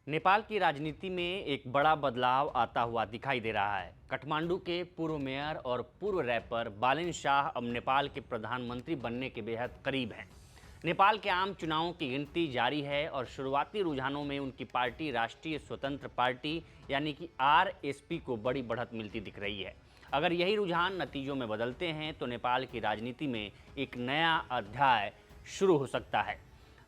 नेपाल की राजनीति में एक बड़ा बदलाव आता हुआ दिखाई दे रहा है। काठमांडू के पूर्व मेयर और पूर्व रैपर बालेन शाह अब नेपाल के प्रधानमंत्री बनने के बेहद करीब हैं। नेपाल के आम चुनावों की गिनती जारी है और शुरुआती रुझानों में उनकी पार्टी राष्ट्रीय स्वतंत्र पार्टी यानी कि आरएसपी को बड़ी बढ़त मिलती दिख रही है। अगर यही रुझान नतीजों में बदलते हैं तो नेपाल की राजनीति में एक नया अध्याय शुरू हो सकता है।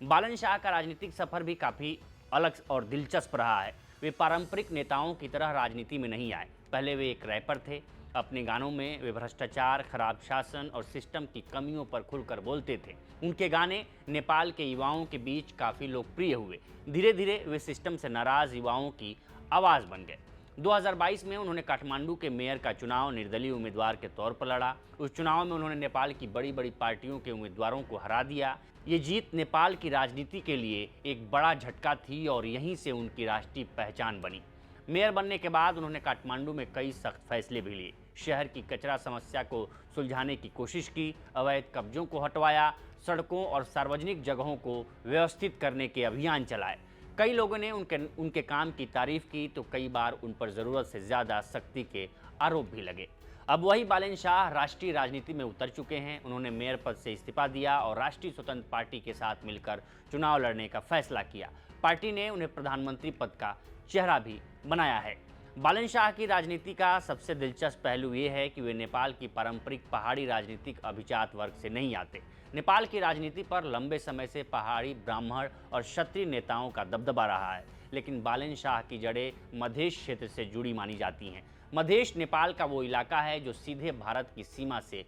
बालन शाह का राजनीतिक सफर भी काफ़ी अलग और दिलचस्प रहा है। वे पारंपरिक नेताओं की तरह राजनीति में नहीं आए। पहले वे एक रैपर थे। अपने गानों में वे भ्रष्टाचार, खराब शासन और सिस्टम की कमियों पर खुलकर बोलते थे। उनके गाने नेपाल के युवाओं के बीच काफ़ी लोकप्रिय हुए। धीरे धीरे वे सिस्टम से नाराज युवाओं की आवाज़ बन गए। 2022 में उन्होंने काठमांडू के मेयर का चुनाव निर्दलीय उम्मीदवार के तौर पर लड़ा। उस चुनाव में उन्होंने नेपाल की बड़ी बड़ी पार्टियों के उम्मीदवारों को हरा दिया। ये जीत नेपाल की राजनीति के लिए एक बड़ा झटका थी और यहीं से उनकी राष्ट्रीय पहचान बनी। मेयर बनने के बाद उन्होंने काठमांडू में कई सख्त फैसले भी लिए। शहर की कचरा समस्या को सुलझाने की कोशिश की, अवैध कब्जों को हटवाया, सड़कों और सार्वजनिक जगहों को व्यवस्थित करने के अभियान चलाए। कई लोगों ने उनके काम की तारीफ की तो कई बार उन पर ज़रूरत से ज़्यादा सख्ती के आरोप भी लगे। अब वही बालेन शाह राष्ट्रीय राजनीति में उतर चुके हैं। उन्होंने मेयर पद से इस्तीफा दिया और राष्ट्रीय स्वतंत्र पार्टी के साथ मिलकर चुनाव लड़ने का फैसला किया। पार्टी ने उन्हें प्रधानमंत्री पद का चेहरा भी बनाया है। बालन शाह की राजनीति का सबसे दिलचस्प पहलू ये है कि वे नेपाल की पारंपरिक पहाड़ी राजनीतिक अभिजात वर्ग से नहीं आते। नेपाल की राजनीति पर लंबे समय से पहाड़ी, ब्राह्मण और क्षत्रिय नेताओं का दबदबा रहा है, लेकिन बालन शाह की जड़ें मधेश क्षेत्र से जुड़ी मानी जाती हैं। मधेश नेपाल का वो इलाका है जो सीधे भारत की सीमा से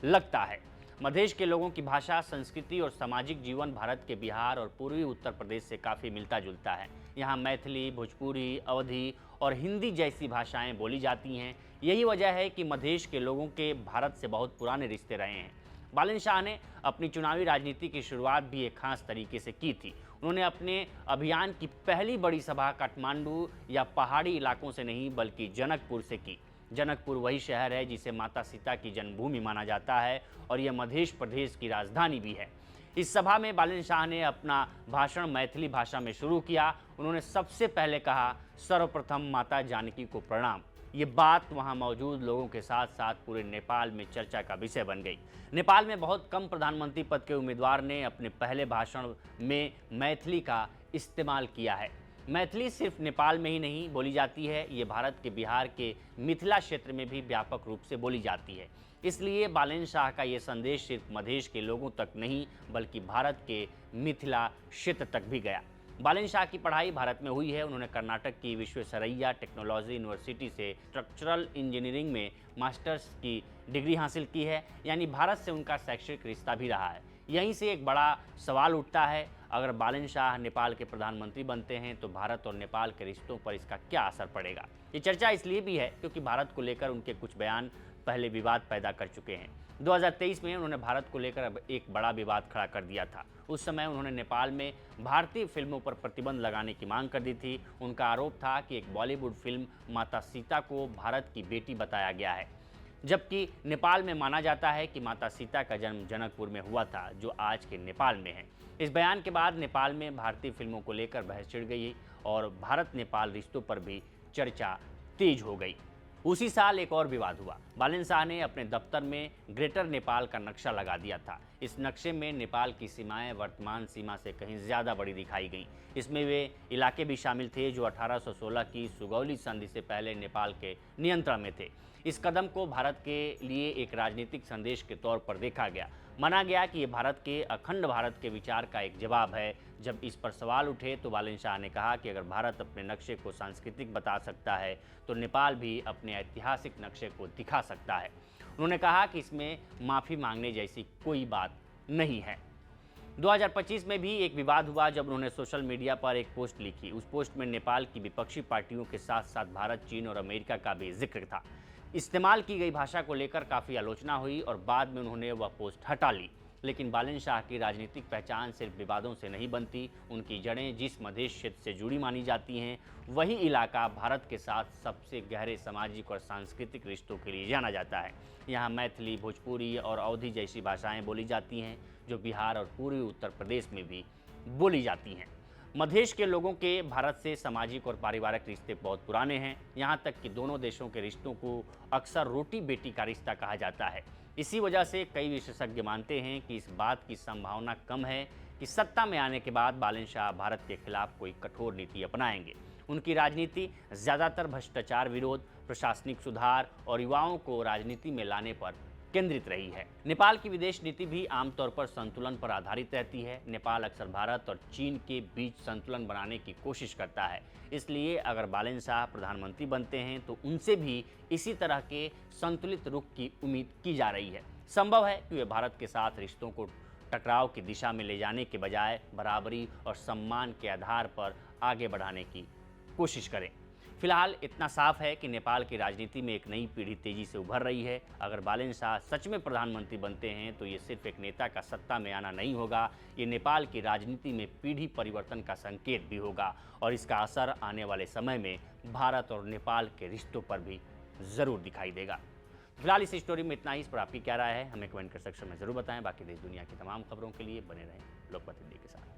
लगता है। मधेश के लोगों की भाषा, संस्कृति और सामाजिक जीवन भारत के बिहार और पूर्वी उत्तर प्रदेश से काफ़ी मिलता जुलता है। यहाँ मैथिली, भोजपुरी, अवधी और हिंदी जैसी भाषाएं बोली जाती हैं। यही वजह है कि मधेश के लोगों के भारत से बहुत पुराने रिश्ते रहे हैं। बालन शाह ने अपनी चुनावी राजनीति की शुरुआत भी एक खास तरीके से की थी। उन्होंने अपने अभियान की पहली बड़ी सभा काठमांडू या पहाड़ी इलाकों से नहीं बल्कि जनकपुर से की। जनकपुर वही शहर है जिसे माता सीता की जन्मभूमि माना जाता है और यह मध्य प्रदेश की राजधानी भी है। इस सभा में बालन शाह ने अपना भाषण मैथिली भाषा में शुरू किया। उन्होंने सबसे पहले कहा, सर्वप्रथम माता जानकी को प्रणाम। ये बात वहाँ मौजूद लोगों के साथ साथ पूरे नेपाल में चर्चा का विषय बन गई। नेपाल में बहुत कम प्रधानमंत्री पद के उम्मीदवार ने अपने पहले भाषण में मैथिली का इस्तेमाल किया है। मैथिली सिर्फ नेपाल में ही नहीं बोली जाती है, ये भारत के बिहार के मिथिला क्षेत्र में भी व्यापक रूप से बोली जाती है। इसलिए बालन शाह का ये संदेश सिर्फ मधेश के लोगों तक नहीं बल्कि भारत के मिथिला क्षेत्र तक भी गया। बालन शाह की पढ़ाई भारत में हुई है। उन्होंने कर्नाटक की विश्वेश्वरैया टेक्नोलॉजी यूनिवर्सिटी से स्ट्रक्चरल इंजीनियरिंग में मास्टर्स की डिग्री हासिल की है, यानी भारत से उनका शैक्षिक रिश्ता भी रहा है। यहीं से एक बड़ा सवाल उठता है, अगर बालन शाह नेपाल के प्रधानमंत्री बनते हैं तो भारत और नेपाल के रिश्तों पर इसका क्या असर पड़ेगा। ये चर्चा इसलिए भी है क्योंकि भारत को लेकर उनके कुछ बयान पहले विवाद पैदा कर चुके हैं। 2023 में उन्होंने भारत को लेकर एक बड़ा विवाद खड़ा कर दिया था। उस समय उन्होंने नेपाल में भारतीय फिल्मों पर प्रतिबंध लगाने की मांग कर दी थी। उनका आरोप था कि एक बॉलीवुड फिल्म माता सीता को भारत की बेटी बताया गया है, जबकि नेपाल में माना जाता है कि माता सीता का जन्म जनकपुर में हुआ था, जो आज के नेपाल में है। इस बयान के बाद नेपाल में भारतीय फिल्मों को लेकर बहस छिड़ गई और भारत नेपाल रिश्तों पर भी चर्चा तेज हो गई। उसी साल एक और विवाद हुआ। बालन शाह ने अपने दफ्तर में ग्रेटर नेपाल का नक्शा लगा दिया था। इस नक्शे में नेपाल की सीमाएं वर्तमान सीमा से कहीं ज़्यादा बड़ी दिखाई गईं। इसमें वे इलाके भी शामिल थे जो 1816 की सुगौली संधि से पहले नेपाल के नियंत्रण में थे। इस कदम को भारत के लिए एक राजनीतिक संदेश के तौर पर देखा गया। माना गया कि ये भारत के अखंड भारत के विचार का एक जवाब है। जब इस पर सवाल उठे तो बालन शाह ने कहा कि अगर भारत अपने नक्शे को सांस्कृतिक बता सकता है तो नेपाल भी अपने ऐतिहासिक नक्शे को दिखा सकता है। उन्होंने कहा कि इसमें माफ़ी मांगने जैसी कोई बात नहीं है। 2025 में भी एक विवाद हुआ जब उन्होंने सोशल मीडिया पर एक पोस्ट लिखी। उस पोस्ट में नेपाल की विपक्षी पार्टियों के साथ साथ भारत, चीन और अमेरिका का भी जिक्र था। इस्तेमाल की गई भाषा को लेकर काफ़ी आलोचना हुई और बाद में उन्होंने वह पोस्ट हटा ली। लेकिन बालन शाह की राजनीतिक पहचान सिर्फ विवादों से नहीं बनती। उनकी जड़ें जिस मधेश क्षेत्र से जुड़ी मानी जाती हैं, वही इलाका भारत के साथ सबसे गहरे सामाजिक और सांस्कृतिक रिश्तों के लिए जाना जाता है। यहाँ मैथिली, भोजपुरी और अवधी जैसी भाषाएं बोली जाती हैं जो बिहार और पूर्वी उत्तर प्रदेश में भी बोली जाती हैं। मधेश के लोगों के भारत से सामाजिक और पारिवारिक रिश्ते बहुत पुराने हैं। यहाँ तक कि दोनों देशों के रिश्तों को अक्सर रोटी बेटी का रिश्ता कहा जाता है। इसी वजह से कई विशेषज्ञ मानते हैं कि इस बात की संभावना कम है कि सत्ता में आने के बाद बालन शाह भारत के खिलाफ कोई कठोर नीति अपनाएंगे। उनकी राजनीति ज़्यादातर भ्रष्टाचार विरोध, प्रशासनिक सुधार और युवाओं को राजनीति में लाने पर केंद्रित रही है। नेपाल की विदेश नीति भी आमतौर पर संतुलन पर आधारित रहती है। नेपाल अक्सर भारत और चीन के बीच संतुलन बनाने की कोशिश करता है। इसलिए अगर बालन शाह प्रधानमंत्री बनते हैं तो उनसे भी इसी तरह के संतुलित रुख की उम्मीद की जा रही है। संभव है कि वे भारत के साथ रिश्तों को टकराव की दिशा में ले जाने के बजाय बराबरी और सम्मान के आधार पर आगे बढ़ाने की कोशिश करें। फिलहाल इतना साफ है कि नेपाल की राजनीति में एक नई पीढ़ी तेजी से उभर रही है। अगर बालन शाह सच में प्रधानमंत्री बनते हैं तो ये सिर्फ एक नेता का सत्ता में आना नहीं होगा, ये नेपाल की राजनीति में पीढ़ी परिवर्तन का संकेत भी होगा और इसका असर आने वाले समय में भारत और नेपाल के रिश्तों पर भी ज़रूर दिखाई देगा। फिलहाल इस स्टोरी में इतना ही। इस पर आपकी क्या राय है हमें कमेंट कर सेक्शन में ज़रूर बताएं। बाकी देश दुनिया की तमाम खबरों के लिए बने रहें लोकमत इंडिया के साथ।